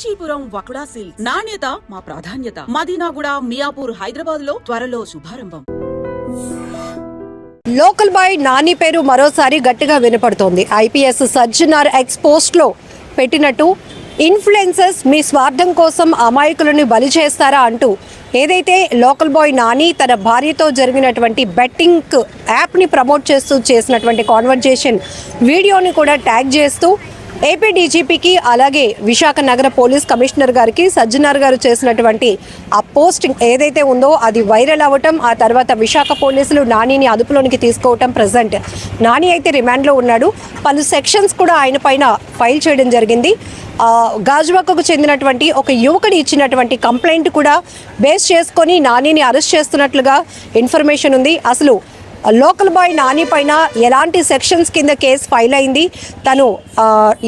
Kanchipuram వకుడా silks నాణ్యత మా ప్రాధాన్యత. మదీనాగూడ, మియాపూర్, హైదరాబాద్ లో త్వరలో శుభారంభం. లోకల్ బాయ్ నాని పేరు మరోసారి గట్టిగా వినపడుతోంది. ఐపీఎస్ సజ్జనార్ ఎక్స్ పోస్ట్ లో పెట్టినట్టు ఇన్ఫ్లుయెన్సర్స్ మీ స్వార్థం కోసం అమాయకులను బలి చేస్తారా అంటూ ఏదైతే లోకల్ బాయ్ నాని తన భార్యతో జరిగినటువంటి బెట్టింగ్ యాప్ని ప్రమోట్ చేస్తూ చేసినటువంటి కాన్వర్జేషన్ వీడియోని కూడా ట్యాగ్ చేస్తూ ఏపీ డీజీపీకి అలాగే విశాఖ నగర పోలీస్ కమిషనర్ గారికి సజ్జనార్ గారు చేసినటువంటి ఆ పోస్టింగ్ ఏదైతే ఉందో అది వైరల్ అవ్వటం, ఆ తర్వాత విశాఖ పోలీసులు నానిని అదుపులోనికి తీసుకోవటం. ప్రజెంట్ నాని అయితే రిమాండ్లో ఉన్నాడు. పలు సెక్షన్స్ కూడా ఆయన పైన ఫైల్ చేయడం జరిగింది. గాజువాకకు చెందినటువంటి ఒక యువకుడు ఇచ్చినటువంటి కంప్లైంట్ కూడా బేస్ చేసుకొని నానిని అరెస్ట్ చేస్తున్నట్లుగా ఇన్ఫర్మేషన్ ఉంది. అసలు లోకల్ బాయ్ నాని పైన ఎలాంటి సెక్షన్స్ కింద కేసు ఫైల్ అయింది, తను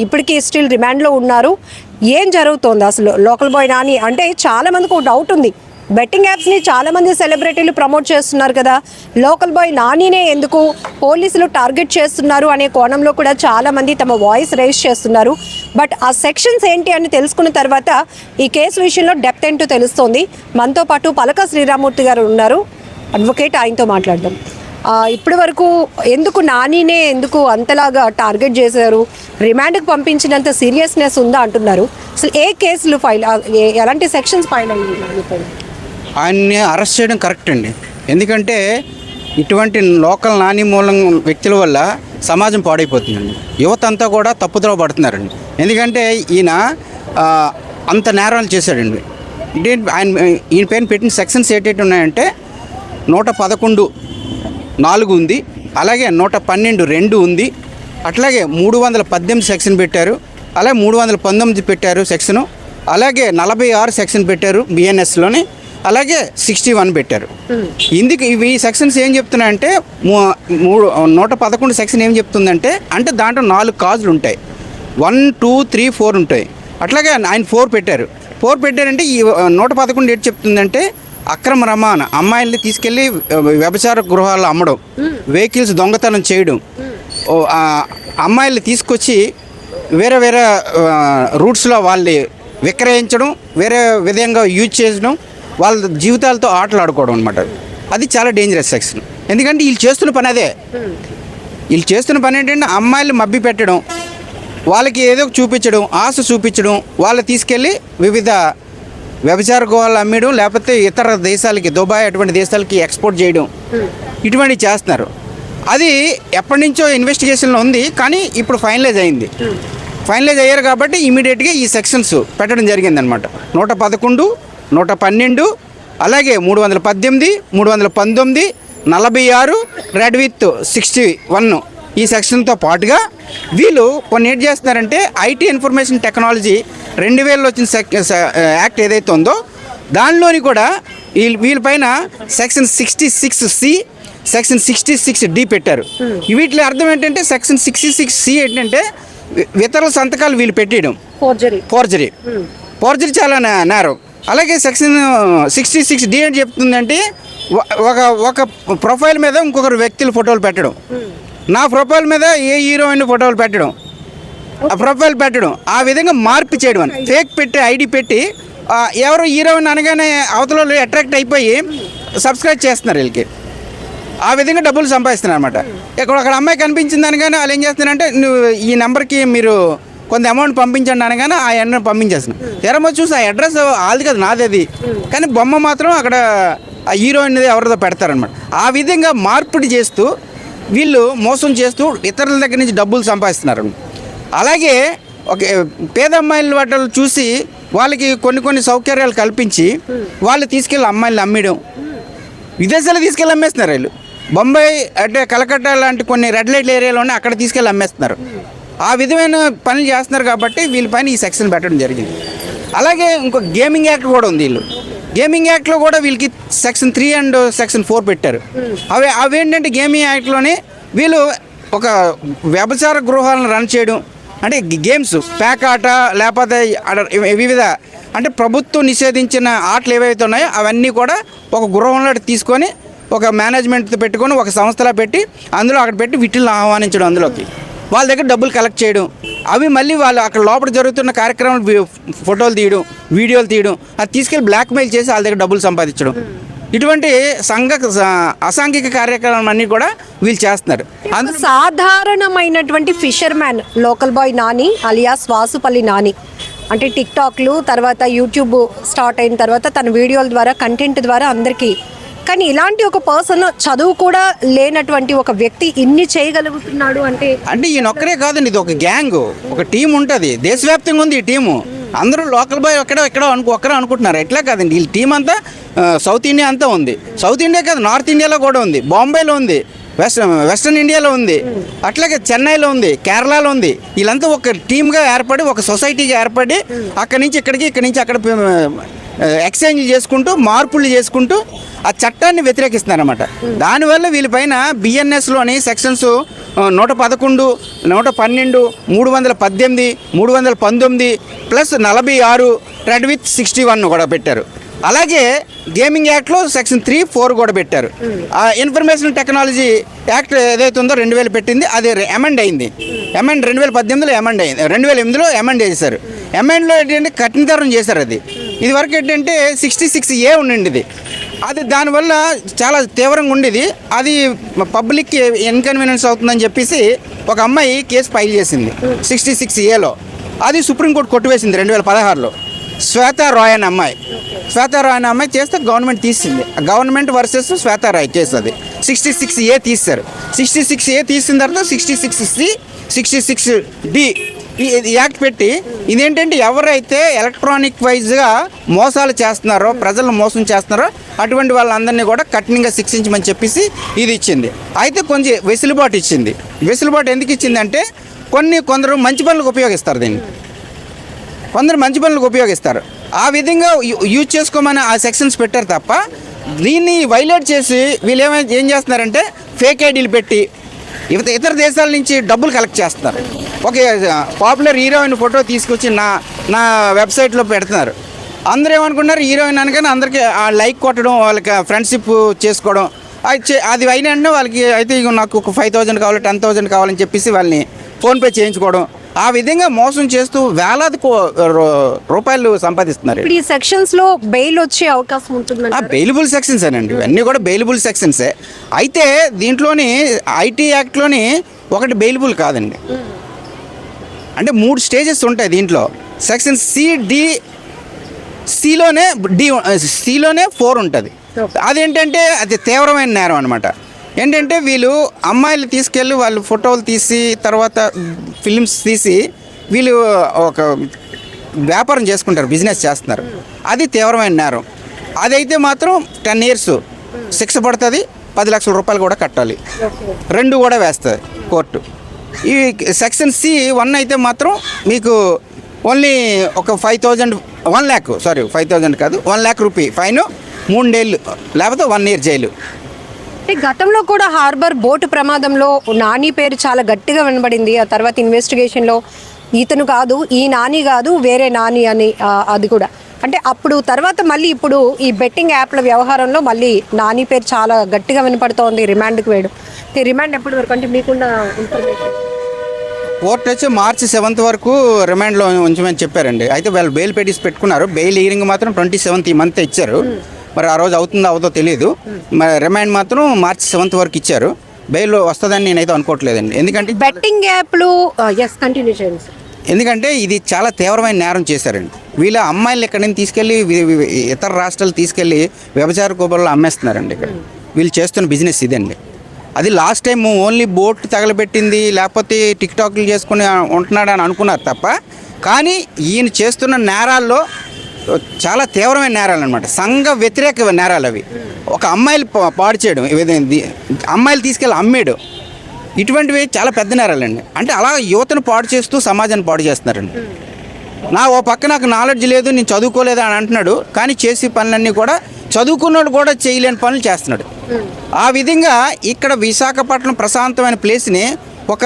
ఇప్పటికీ స్టిల్ రిమాండ్లో ఉన్నారు, ఏం జరుగుతోంది అసలు లోకల్ బాయ్ నాని అంటే చాలామందికి ఒక డౌట్ ఉంది. బెట్టింగ్ యాప్స్ని చాలామంది సెలబ్రిటీలు ప్రమోట్ చేస్తున్నారు కదా, లోకల్ బాయ్ నానినే ఎందుకు పోలీసులు టార్గెట్ చేస్తున్నారు అనే కోణంలో కూడా చాలామంది తమ వాయిస్ రైజ్ చేస్తున్నారు. బట్ ఆ సెక్షన్స్ ఏంటి అని తెలుసుకున్న తర్వాత ఈ కేసు విషయంలో డెప్త్ ఏంటో తెలుస్తోంది. మనతో పాటు పలక శ్రీరామూర్తి గారు ఉన్నారు, అడ్వకేట్, ఆయనతో మాట్లాడదాం. ఇప్పటి వరకు నానినే ఎందుకు అంతలాగా టార్గెట్ చేశారు, రిమాండ్కి పంపించినంత సీరియస్నెస్ ఉందా అంటున్నారు. అసలు ఏ కేసులు ఫైల్, ఎలాంటి సెక్షన్స్ ఫైల్ అయ్యాయి? ఆయన్ని అరెస్ట్ చేయడం కరెక్ట్ అండి. ఎందుకంటే ఇటువంటి లోకల్ నాని మూలం వ్యక్తుల వల్ల సమాజం పాడైపోతుందండి. యువత అంతా కూడా తప్పుదోవ పడుతున్నారండి. ఎందుకంటే ఈయన అంత నేరాలు చేశాడండి. ఈయన పైన పెట్టిన సెక్షన్స్ ఏంటంటే ఉన్నాయంటే 111(4) ఉంది, అలాగే 112(2) ఉంది, అట్లాగే 318 సెక్షన్ పెట్టారు, అలాగే 319 పెట్టారు సెక్షను, అలాగే 46 సెక్షన్ పెట్టారు బిఎన్ఎస్లోని, అలాగే 61 పెట్టారు. ఇందుకు ఇవి సెక్షన్స్ ఏం చెప్తున్నాయంటే 111 సెక్షన్ ఏం చెప్తుందంటే అంటే దాంట్లో 4 కాజులు ఉంటాయి, 1, 2, 3, 4 ఉంటాయి. అట్లాగే ఆయన 4 పెట్టారు. 4 పెట్టారంటే ఈ 111 ఏంటి చెప్తుందంటే అక్రమ రవాణా, అమ్మాయిల్ని తీసుకెళ్ళి వ్యభిచార గృహాల్లో అమ్మడం, వెహికల్స్ దొంగతనం చేయడం, అమ్మాయిల్ని తీసుకొచ్చి వేరే వేరే రూట్స్లో వాళ్ళని విక్రయించడం, వేరే విధంగా యూజ్ చేయడం, వాళ్ళ జీవితాలతో ఆటలు ఆడుకోవడం అనమాట. అది చాలా డేంజరస్ సెక్షన్. ఎందుకంటే వీళ్ళు చేస్తున్న పని అదే. వీళ్ళు చేస్తున్న పని ఏంటంటే అమ్మాయిలు మభ్య పెట్టడం, వాళ్ళకి ఏదో చూపించడం, ఆశ చూపించడం, వాళ్ళు తీసుకెళ్ళి వివిధ వ్యభిచార గృహాలు అమ్మడం, లేకపోతే ఇతర దేశాలకి, దుబాయ్ అటువంటి దేశాలకి ఎక్స్పోర్ట్ చేయడం, ఇటువంటివి చేస్తున్నారు. అది ఎప్పటి నుంచో ఇన్వెస్టిగేషన్లో ఉంది, కానీ ఇప్పుడు ఫైనలైజ్ అయింది. ఫైనలైజ్ అయ్యారు కాబట్టి ఇమీడియట్గా ఈ సెక్షన్స్ పెట్టడం జరిగిందనమాట. 111, 112, అలాగే 318, 319, 46, రెడ్ విత్ 61 ఈ సెక్షన్తో పాటుగా వీళ్ళు కొన్ని ఏం చేస్తున్నారంటే ఐటీ ఇన్ఫర్మేషన్ టెక్నాలజీ 2000లో వచ్చిన యాక్ట్ ఏదైతే ఉందో దానిలోని కూడా వీళ్ళపైన సెక్షన్ 66C, సెక్షన్ 66D పెట్టారు. వీటిలో అర్థం ఏంటంటే సెక్షన్ 66C ఏంటంటే ఇతరుల సంతకాలు వీళ్ళు పెట్టేయడం, ఫోర్జరీ చాలా నేరం. అలాగే సెక్షన్ 66D ఏంటి చెప్తుందంటే ఒక ప్రొఫైల్ మీద ఇంకొకరు వ్యక్తుల ఫోటోలు పెట్టడం, నా ప్రొఫైల్ మీద ఏ హీరోయిన్ ఫోటోలు పెట్టడం, ఆ ప్రొఫైల్ పెట్టడం, ఆ విధంగా మార్పు చేయడం అని ఫేక్ పెట్టి ఐడి పెట్టి ఎవరు హీరోయిన్ అనగానే అవతల అట్రాక్ట్ అయిపోయి సబ్స్క్రైబ్ చేస్తున్నారు వీళ్ళకి. ఆ విధంగా డబ్బులు సంపాదిస్తున్నారు అనమాట. అక్కడ అమ్మాయి కనిపించింది అనగానే వాళ్ళు ఏం చేస్తున్నారంటే నువ్వు ఈ నెంబర్కి మీరు కొంత అమౌంట్ పంపించండి అనగానే ఆ అడ్రస్ పంపించేస్తున్నాం. తెరమ చూసి ఆ అడ్రస్ వాళ్ళది కదా, నాది అది, కానీ బొమ్మ మాత్రం అక్కడ ఆ హీరోయిన్ ఎవరిదో పెడతారనమాట. ఆ విధంగా మార్పిడి చేస్తూ వీళ్ళు మోసం చేస్తూ ఇతరుల దగ్గర నుంచి డబ్బులు సంపాదిస్తున్నారు. అలాగే ఒక పేద అమ్మాయిల వాటిని చూసి వాళ్ళకి కొన్ని సౌకర్యాలు కల్పించి వాళ్ళు తీసుకెళ్ళి అమ్మాయిలు అమ్మడం, విదేశాలు తీసుకెళ్ళి అమ్మేస్తున్నారు. వీళ్ళు బొంబాయి అంటే కలకత్తా లాంటి కొన్ని రెడ్ లైట్ ఏరియాలోనే అక్కడ తీసుకెళ్ళి అమ్మేస్తున్నారు. ఆ విధమైన పనులు చేస్తున్నారు కాబట్టి వీళ్ళపైన ఈ సెక్షన్ పెట్టడం జరిగింది. అలాగే ఇంకో గేమింగ్ యాక్ట్ కూడా ఉంది. వీళ్ళు గేమింగ్ యాక్ట్లో కూడా వీళ్ళకి సెక్షన్ 3 అండ్ సెక్షన్ 4 పెట్టారు. అవేంటంటే గేమింగ్ యాక్ట్లోనే వీళ్ళు ఒక వ్యభిచార గృహాలను రన్ చేయడం, అంటే గేమ్స్, ప్యాక్ ఆట, లేకపోతే వివిధ అంటే ప్రభుత్వం నిషేధించిన ఆటలు ఏవైతే ఉన్నాయో అవన్నీ కూడా ఒక గృహంలో తీసుకొని ఒక మేనేజ్మెంట్ పెట్టుకొని ఒక సంస్థలా పెట్టి అందులో అక్కడ పెట్టి వీటిని ఆహ్వానించడం అందులోకి. వాళ్ళ దగ్గర డబ్బులు కలెక్ట్ చేయడం, అవి మళ్ళీ వాళ్ళు అక్కడ లోపల జరుగుతున్న కార్యక్రమాలు ఫోటోలు తీయడం, వీడియోలు తీయడం, అది తీసుకెళ్ళి బ్లాక్మెయిల్ చేసి వాళ్ళ దగ్గర డబ్బులు సంపాదించడం, ఇటువంటి అసాంఘిక కార్యక్రమాలు అన్నీ కూడా వీళ్ళు చేస్తున్నారు. సాధారణమైనటువంటి fissure man local boy Nani alias Vasupalli Nani అంటే టిక్టాక్లు తర్వాత యూట్యూబ్ స్టార్ట్ అయిన తర్వాత తన వీడియోల ద్వారా కంటెంట్ ద్వారా అందరికీ, కానీ ఇలాంటి ఒక పర్సన్ చదువు కూడా లేనటువంటి ఒక వ్యక్తి ఇన్ని చేయగలుగుతున్నాడు అంటే ఈయన ఒక్కరే కాదండి, ఇది ఒక గ్యాంగ్, ఒక టీం ఉంటుంది, దేశవ్యాప్తంగా ఉంది ఈ టీము. అందరూ లోకల్ బాయ్ ఒక్కడే ఒక్కరే అనుకుంటున్నారు, ఎట్లా కాదండి. ఈ టీం అంతా సౌత్ ఇండియా అంతా ఉంది, సౌత్ ఇండియా కాదు నార్త్ ఇండియాలో కూడా ఉంది, బాంబేలో ఉంది, వెస్ట్రన్ ఇండియాలో ఉంది, అట్లాగే చెన్నైలో ఉంది, కేరళలో ఉంది. వీళ్ళంతా ఒక టీమ్గా ఏర్పడి ఒక సొసైటీగా ఏర్పడి అక్కడి నుంచి అక్కడ ఎక్స్చేంజ్ చేసుకుంటూ మార్పులు చేసుకుంటూ ఆ చట్టాన్ని వ్యతిరేకిస్తున్నారన్నమాట. దానివల్ల వీళ్ళపైన బిఎన్ఎస్లోని సెక్షన్స్ 111, 112, 318, 319 ప్లస్ 46 రెడ్ విత్ 61 కూడా పెట్టారు. అలాగే గేమింగ్ యాక్ట్లో సెక్షన్ 3, 4 కూడా పెట్టారు. ఆ ఇన్ఫర్మేషన్ టెక్నాలజీ యాక్ట్ ఏదైతే ఉందో 2000 పెట్టింది, అది అమెండ్ అయింది. 2018లో అమెండ్ అయింది, 2008లో అమెండ్ చేశారు. అమెండ్లో ఏంటంటే కఠినతరం చేశారు. అది ఇది వరకు ఏంటంటే 66A ఉండింది, అది దానివల్ల చాలా తీవ్రంగా ఉండేది. అది పబ్లిక్కి ఇన్కన్వీనియన్స్ అవుతుందని చెప్పేసి ఒక అమ్మాయి కేసు ఫైల్ చేసింది 66Aలో. అది సుప్రీంకోర్టు కొట్టివేసింది 2016లో. శ్వేతా రాయ్ అనే అమ్మాయి చేస్తే గవర్నమెంట్ తీసింది. Government versus Shweta Rai case. అది 66A తీశారు. 66A తీసిన తర్వాత 66C, 66D ఈ యాక్ట్ పెట్టి ఇదేంటంటే ఎవరైతే ఎలక్ట్రానిక్ వైజ్గా మోసాలు చేస్తున్నారో, ప్రజలను మోసం చేస్తున్నారో అటువంటి వాళ్ళందరినీ కూడా కఠినంగా శిక్షించమని చెప్పేసి ఇది ఇచ్చింది. అయితే కొంచెం వెసులుబాటు ఇచ్చింది. వెసులుబాటు ఎందుకు ఇచ్చిందంటే కొందరు మంచి పనులకు ఉపయోగిస్తారు, కొందరు మంచి పనులకు ఉపయోగిస్తారు. ఆ విధంగా యూజ్ చేసుకోమని ఆ సెక్షన్స్ పెట్టారు తప్ప దీన్ని వైలేట్ చేసి వీళ్ళు ఏం చేస్తున్నారంటే ఫేక్ ఐడీలు పెట్టి ఇతర దేశాల నుంచి డబ్బులు కలెక్ట్ చేస్తున్నారు. ఒక పాపులర్ హీరోయిన్ ఫోటో తీసుకొచ్చి నా వెబ్సైట్లో పెడుతున్నారు. అందరూ ఏమనుకున్నారు, హీరోయిన్ అనగానే అందరికీ లైక్ కొట్టడం, వాళ్ళకి ఫ్రెండ్షిప్ చేసుకోవడం, అది అయిన వెంటనే వాళ్ళకి అయితే నాకు ఒక 5,000 కావాలి, 10,000 కావాలని చెప్పేసి వాళ్ళని ఫోన్పే చేయించుకోవడం, ఆ విధంగా మోసం చేస్తూ వేలాది రూపాయలు సంపాదిస్తున్నారు. ఈ సెక్షన్స్ లో బెయిల్ వచ్చే అవకాశం ఉంటుంది. బెయిలబుల్ సెక్షన్స్ అండి, ఇవన్నీ కూడా బెయిలబుల్ సెక్షన్సే. అయితే దీంట్లోని ఐటీ యాక్ట్లోని ఒకటి బెయిలబుల్ కాదండి, అంటే 3 స్టేజెస్ ఉంటాయి దీంట్లో. సెక్షన్ సిలోనే 4 ఉంటుంది. అదేంటంటే అది తీవ్రమైన నేరం అనమాట. ఏంటంటే వీళ్ళు అమ్మాయిలు తీసుకెళ్ళి వాళ్ళు ఫోటోలు తీసి తర్వాత ఫిలిమ్స్ తీసి వీళ్ళు ఒక వ్యాపారం చేసుకుంటారు, బిజినెస్ చేస్తున్నారు. అది తీవ్రమైన నేరం. అదైతే మాత్రం 10 years శిక్ష పడుతుంది, 10 లక్షల రూపాయలు కూడా కట్టాలి, 2 కూడా వేస్తుంది కోర్టు. ఈ సెక్షన్ C1 అయితే మాత్రం మీకు ఓన్లీ ఒక 1 lakh కాదు 1 lakh రూపీ ఫైన్, 3 ఏళ్ళు లేకపోతే 1 year జైలు. అంటే గతంలో కూడా హార్బర్ బోటు ప్రమాదంలో నాని పేరు చాలా గట్టిగా వినబడింది. ఆ తర్వాత ఇన్వెస్టిగేషన్లో ఇతను కాదు, ఈ నాని కాదు, వేరే నాని అని అది కూడా. అంటే అప్పుడు తర్వాత మళ్ళీ ఇప్పుడు ఈ బెట్టింగ్ యాప్ల వ్యవహారంలో మళ్ళీ నాని పేరు చాలా గట్టిగా వినపడుతోంది. రిమాండ్కి వేయడం, రిమాండ్ ఎప్పటి వరకు అంటే మీకున్న ఇన్ఫర్మేషన్? కోర్టు వచ్చి March 7th వరకు రిమాండ్లో ఉంచమని చెప్పారండి. అయితే వాళ్ళు బెయిల్ పెటిస్ పెట్టుకున్నారు. బెయిల్ హియరింగ్ మాత్రం 27th ఈ మంత్ ఇచ్చారు. మరి ఆ రోజు అవుతుందో అవదో తెలియదు. మరి రిమాండ్ మాత్రం March 7th వరకు ఇచ్చారు. బెయిల్ వస్తుందని నేనైతే అనుకోవట్లేదండి. ఎందుకంటే బెట్టింగ్ యాప్లు కంటిన్యూ చేయండి. ఎందుకంటే ఇది చాలా తీవ్రమైన నేరం చేశారండి. వీళ్ళ అమ్మాయిలు ఎక్కడి నుంచి తీసుకెళ్ళి ఇతర రాష్ట్రాలు తీసుకెళ్ళి వ్యభిచార కూపర్లో అమ్మేస్తున్నారండి. ఇక్కడ వీళ్ళు చేస్తున్న బిజినెస్ ఇదండి. అది లాస్ట్ టైం ఓన్లీ బోట్ తగలబెట్టింది లేకపోతే టిక్టాక్లు చేసుకుని ఉంటున్నాడు అని అనుకున్నారు తప్ప, కానీ ఈయన చేస్తున్న నేరాల్లో చాలా తీవ్రమైన నేరాలు అనమాట, సంఘ వ్యతిరేక నేరాలు అవి. ఒక అమ్మాయిలు పాడు చేయడం, అమ్మాయిలు తీసుకెళ్ళి అమ్మేయడం, ఇటువంటివి చాలా పెద్ద నేరాలండి. అంటే అలా యువతను పాడు చేస్తూ సమాజాన్ని పాడు చేస్తున్నారండి. ఓ పక్క నాకు నాలెడ్జ్ లేదు, నేను చదువుకోలేదు అని అంటున్నాడు, కానీ చేసే పనులన్నీ కూడా చదువుకున్నాడు కూడా చేయలేని పనులు చేస్తున్నాడు. ఆ విధంగా ఇక్కడ విశాఖపట్నం ప్రశాంతమైన ప్లేస్ని ఒక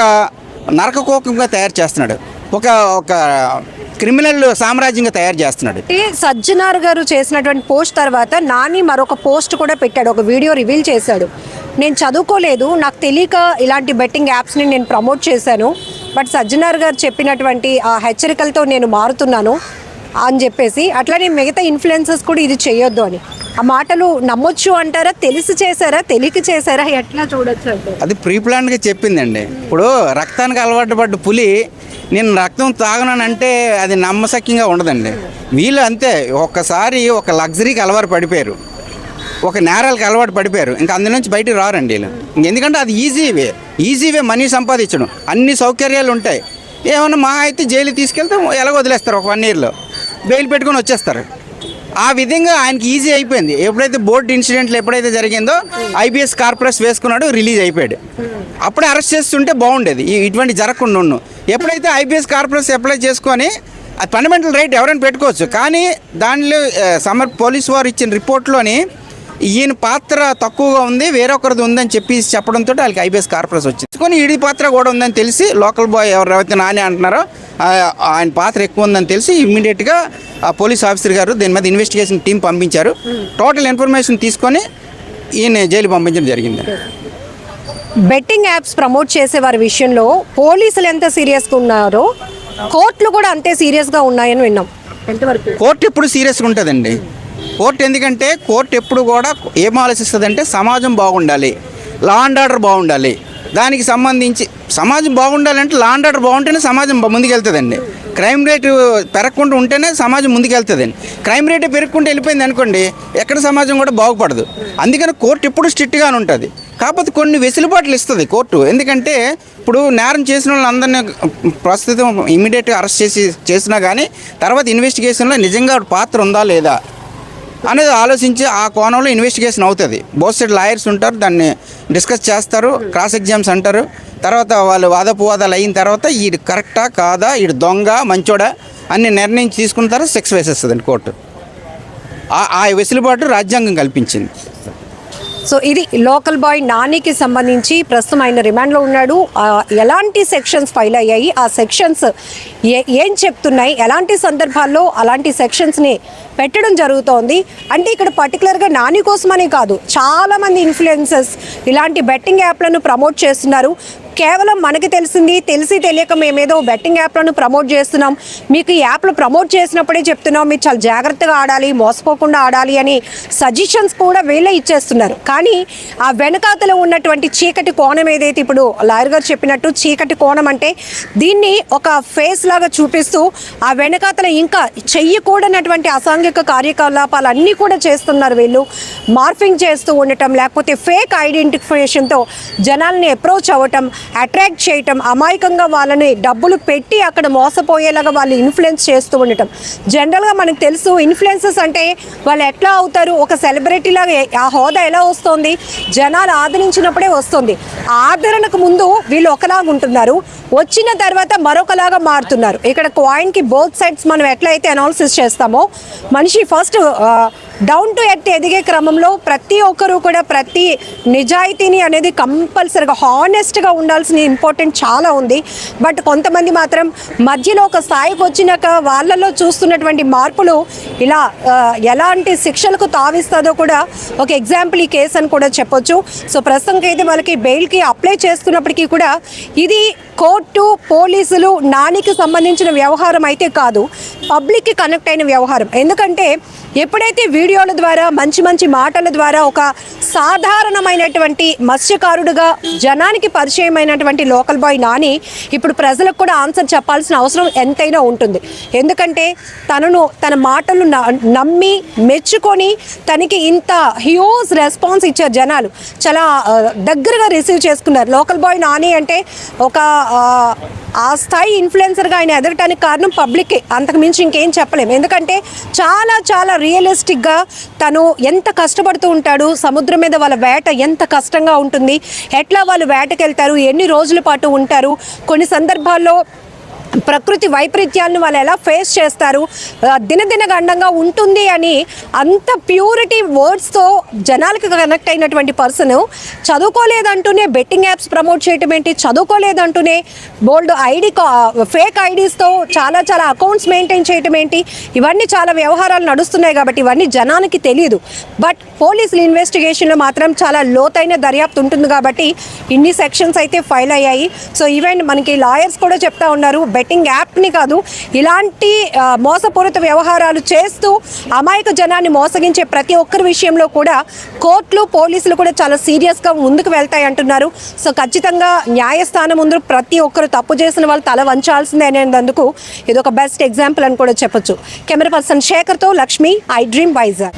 నరకకోకంగా తయారు చేస్తున్నాడు, ఒక క్రిమినల్ సామ్రాజ్యంగా తయారు చేస్తున్నాడు. సజ్జనార్ గారు చేసినటువంటి పోస్ట్ తర్వాత నాని మరొక పోస్ట్ కూడా పెట్టాడు, ఒక వీడియో రివీల్ చేశాడు. నేను చదువుకోలేదు, నాకు తెలియక ఇలాంటి బెట్టింగ్ యాప్స్ని నేను ప్రమోట్ చేశాను, బట్ సజ్జనార్ గారు చెప్పినటువంటి ఆ హెచ్చరికలతో నేను మారుతున్నాను అని చెప్పేసి, అట్లానే మిగతా ఇన్ఫ్లుయెన్సర్స్ కూడా ఇది చేయొద్దు అని, ఆ మాటలు నమ్మొచ్చు అంటారా? తెలిసి చేశారా, తెలియక చేశారా, ఎట్లా చూడొచ్చు అంటే? అది ప్రీ ప్లాన్గా చెప్పిందండి. ఇప్పుడు రక్తానికి అలవాటు పడ్డ పులి నేను రక్తం తాగనంటే అది నమ్మశక్యంగా ఉండదండి. వీళ్ళు అంతే, ఒక్కసారి ఒక లగ్జరీకి అలవాటు పడిపోయారు, ఒక నేరాలకు అలవాటు పడిపోయారు, ఇంకా అందు నుంచి బయటికి రారండి వీళ్ళు. ఎందుకంటే అది ఈజీ వే మనీ సంపాదించడం, అన్ని సౌకర్యాలు ఉంటాయి. ఏమన్నా మా అయితే జైలు తీసుకెళ్తే ఎలాగ వదిలేస్తారు, ఒక 1 yearలో బెయిల్ పెట్టుకొని వచ్చేస్తారు. ఆ విధంగా ఆయనకి ఈజీ అయిపోయింది. ఎప్పుడైతే బోర్డు ఇన్సిడెంట్లు ఎప్పుడైతే జరిగిందో ఐపీఎస్ కార్పొరేషన్ వేసుకున్నాడు, రిలీజ్ అయిపోయాడు. అప్పుడే అరెస్ట్ చేస్తుంటే బాగుండేది, ఇటువంటి జరగకుండా ఉన్నాను. ఎప్పుడైతే ఐపీఎస్ కార్పొరేషన్ అప్లై చేసుకొని అది ఫండమెంటల్ రైట్ ఎవరైనా పెట్టుకోవచ్చు, కానీ దానిలో పోలీసు వారు ఇచ్చిన రిపోర్ట్లోని ఈయన పాత్ర తక్కువగా ఉంది, వేరొకరిది ఉందని చెప్పడంతో వాళ్ళకి ఐపీఎస్ కార్పొరేషన్ వచ్చింది. కొన్ని ఈడి పాత్ర కూడా ఉందని తెలిసి లోకల్ బాయ్ ఎవరైతే నాని అంటున్నారో ఆయన పాత్ర ఎక్కువ ఉందని తెలిసి ఇమ్మీడియట్గా పోలీస్ ఆఫీసర్ గారు దీని మీద ఇన్వెస్టిగేషన్ టీం పంపించారు. టోటల్ ఇన్ఫర్మేషన్ తీసుకొని ఈయన జైలు పంపించడం జరిగింది. బెట్టింగ్ యాప్స్ ప్రమోట్ చేసే వారి విషయంలో పోలీసులు ఎంత సీరియస్గా ఉన్నారో కోర్టులు కూడా అంతే సీరియస్గా ఉన్నాయని విన్నాం. ఎంతవరకు? కోర్టు ఎప్పుడు సీరియస్గా ఉంటుందండి. కోర్టు ఎందుకంటే కోర్టు ఎప్పుడు కూడా ఏం ఆలోచిస్తుందంటే సమాజం బాగుండాలి, లా అండ్ ఆర్డర్ బాగుండాలి. దానికి సంబంధించి సమాజం బాగుండాలంటే లా అండ్ ఆర్డర్ బాగుంటేనే సమాజం ముందుకెళ్తుందండి. క్రైమ్ రేటు పెరగకుండా ఉంటేనే సమాజం ముందుకెళ్తుందండి. క్రైమ్ రేటు పెరుగుకుంటూ వెళ్ళిపోయింది అనుకోండి, ఎక్కడ సమాజం కూడా బాగుపడదు. అందుకని కోర్టు ఎప్పుడు స్ట్రిక్ట్గానే ఉంటుంది. కాకపోతే కొన్ని వెసులుబాట్లు ఇస్తుంది కోర్టు. ఎందుకంటే ఇప్పుడు నేరం చేసిన వాళ్ళందరినీ ప్రస్తుతం ఇమీడియట్గా అరెస్ట్ చేసినా కానీ తర్వాత ఇన్వెస్టిగేషన్లో నిజంగా పాత్ర ఉందా లేదా అనేది ఆలోచించి ఆ కోణంలో ఇన్వెస్టిగేషన్ అవుతుంది. బోత్ సైడ్ లాయర్స్ ఉంటారు, దాన్ని డిస్కస్ చేస్తారు, క్రాస్ ఎగ్జామ్స్ అంటారు. తర్వాత వాళ్ళు వాదోపవాదాలు అయిన తర్వాత ఈడు కరెక్టా కాదా, ఈడు దొంగ మంచోడా అన్ని నిర్ణయించి తీసుకున్న తర్వాత శిక్ష వేసేస్తుందండి కోర్టు. ఆ వెసులుబాటు రాజ్యాంగం కల్పించింది. సో ఇది లోకల్ బాయ్ నానికి సంబంధించి ప్రస్తుతం ఆయన రిమాండ్లో ఉన్నాడు. ఎలాంటి సెక్షన్స్ ఫైల్ అయ్యాయి, ఆ సెక్షన్స్ ఏం చెప్తున్నాయి, ఎలాంటి సందర్భాల్లో అలాంటి సెక్షన్స్ని పెట్టడం జరుగుతోంది అంటే ఇక్కడ పర్టికులర్గా నాని కోసమనే కాదు, చాలామంది ఇన్ఫ్లుయెన్సర్స్ ఇలాంటి బెట్టింగ్ యాప్లను ప్రమోట్ చేస్తున్నారు. కేవలం మనకి తెలిసి తెలియక మేమేదో బెట్టింగ్ యాప్లను ప్రమోట్ చేస్తున్నాం, మీకు ఈ యాప్లు ప్రమోట్ చేసినప్పుడే చెప్తున్నాం మీరు చాలా జాగ్రత్తగా ఆడాలి, మోసపోకుండా ఆడాలి అని సజెషన్స్ కూడా వీళ్ళే ఇచ్చేస్తున్నారు. కానీ ఆ వెనకాతలో ఉన్నటువంటి చీకటి కోణం ఏదైతే ఇప్పుడు లాయర్ గారు చెప్పినట్టు చీకటి కోణం అంటే దీన్ని ఒక ఫేస్ లాగా చూపిస్తూ ఆ వెనకాతల ఇంకా చెయ్యకూడనటువంటి అసాంఘిక కార్యకలాపాలు అన్నీ కూడా చేస్తున్నారు వీళ్ళు. మార్ఫింగ్ చేస్తూ ఉండటం, లేకపోతే ఫేక్ ఐడెంటిఫికేషన్తో జనాల్ని అప్రోచ్ అవ్వటం, అట్రాక్ట్ చేయటం, అమాయకంగా వాళ్ళని డబ్బులు పెట్టి అక్కడ మోసపోయేలాగా వాళ్ళు ఇన్ఫ్లుయెన్స్ చేస్తూ ఉండటం. జనరల్గా మనకు తెలుసు ఇన్ఫ్లుయెన్సర్స్ అంటే వాళ్ళు ఎట్లా అవుతారు, ఒక సెలబ్రిటీ లాగా ఆ హోదా ఎలా వస్తుంది, జనాలు ఆదరించినప్పుడే వస్తుంది. ఆదరణకు ముందు వీళ్ళు ఒకలాగా ఉంటున్నారు, వచ్చిన తర్వాత మరొకలాగా మారుతున్నారు. ఇక్కడ కాయిన్కి బోత్ సైడ్స్ మనం ఎట్లయితే అనాలిసిస్ చేస్తామో మనిషి ఫస్ట్ డౌన్ టు ఎర్త్ ఎదిగే క్రమంలో ప్రతి ఒక్కరూ కూడా ప్రతి నిజాయితీని అనేది కంపల్సరీగా హానెస్ట్గా ఉండాల్సిన ఇంపార్టెంట్ చాలా ఉంది. బట్ కొంతమంది మాత్రం మధ్యలో ఒక స్థాయికి వచ్చినాక వాళ్ళలో చూస్తున్నటువంటి మార్పులు ఇలా ఎలాంటి శిక్షలకు తావిస్తుందో కూడా ఒక ఎగ్జాంపుల్ ఈ కేసు అని కూడా చెప్పొచ్చు. సో ప్రస్తుతానికి అయితే వాళ్ళకి బెయిల్కి అప్లై చేస్తున్నప్పటికీ కూడా ఇది కోర్టు పోలీసులు నానికి సంబంధించిన వ్యవహారం అయితే కాదు, పబ్లిక్కి కనెక్ట్ అయిన వ్యవహారం. ఎందుకంటే ఎప్పుడైతే వీడియోల ద్వారా మంచి మంచి మాటల ద్వారా ఒక సాధారణమైనటువంటి మత్స్యకారుడుగా జనానికి పరిచయమైనటువంటి లోకల్ బాయ్ నాని ఇప్పుడు ప్రజలకు కూడా ఆన్సర్ చెప్పాల్సిన అవసరం ఎంతైనా ఉంటుంది. ఎందుకంటే తన మాటలు నమ్మి మెచ్చుకొని తనకి ఇంత హ్యూజ్ రెస్పాన్స్ ఇచ్చారు జనాలు, చాలా దగ్గరగా రిసీవ్ చేసుకున్నారు. లోకల్ బాయ్ నాని అంటే ఒక ఆ స్థాయి ఇన్ఫ్లుయెన్సర్గా ఆయన ఎదగటానికి కారణం పబ్లిక్కే, అంతకు మించి ఇంకేం చెప్పలేము. ఎందుకంటే చాలా చాలా రియలిస్టిక్గా తను ఎంత కష్టపడుతూ ఉంటాడు, సముద్రం మీద వాళ్ళ వేట ఎంత కష్టంగా ఉంటుంది, ఎట్లా వాళ్ళు వేటకెళ్తారు, ఎన్ని రోజుల పాటు ఉంటారు, కొన్ని సందర్భాల్లో ప్రకృతి వైపరీత్యాలను వాళ్ళు ఎలా ఫేస్ చేస్తారు, దినదిన గండంగా ఉంటుంది అని అంత ప్యూరిటీ వర్డ్స్తో జనాలకు కనెక్ట్ అయినటువంటి పర్సన్ చదువుకోలేదంటూనే బెట్టింగ్ యాప్స్ ప్రమోట్ చేయటం ఏంటి, చదువుకోలేదంటూనే బోల్డ్ ఫేక్ ఐడీస్తో చాలా చాలా అకౌంట్స్ మెయింటైన్ చేయటం ఏంటి, ఇవన్నీ చాలా వ్యవహారాలు నడుస్తున్నాయి కాబట్టి ఇవన్నీ జనానికి తెలియదు. బట్ పోలీసుల ఇన్వెస్టిగేషన్లో మాత్రం చాలా లోతైన దర్యాప్తు ఉంటుంది కాబట్టి ఇన్ని సెక్షన్స్ అయితే ఫైల్ అయ్యాయి. సో ఈవెన్ మనకి లాయర్స్ కూడా చెప్తా ఉన్నారు, బెట్టింగ్ యాప్ని కాదు ఇలాంటి మోసపూరిత వ్యవహారాలు చేస్తూ అమాయక జనాన్ని మోసగించే ప్రతి ఒక్కరి విషయంలో కూడా కోర్టులు పోలీసులు కూడా చాలా సీరియస్గా ముందుకు వెళ్తాయి అంటున్నారు. సో ఖచ్చితంగా న్యాయస్థానం ముందు ప్రతి ఒక్కరు తప్పు చేసిన వాళ్ళు తల వంచాల్సిందే అనేందుకు ఇది ఒక బెస్ట్ ఎగ్జాంపుల్ అని కూడా చెప్పొచ్చు. కెమెరా పర్సన్ శేఖర్తో లక్ష్మి, ఐ డ్రీమ్ వైజాగ్.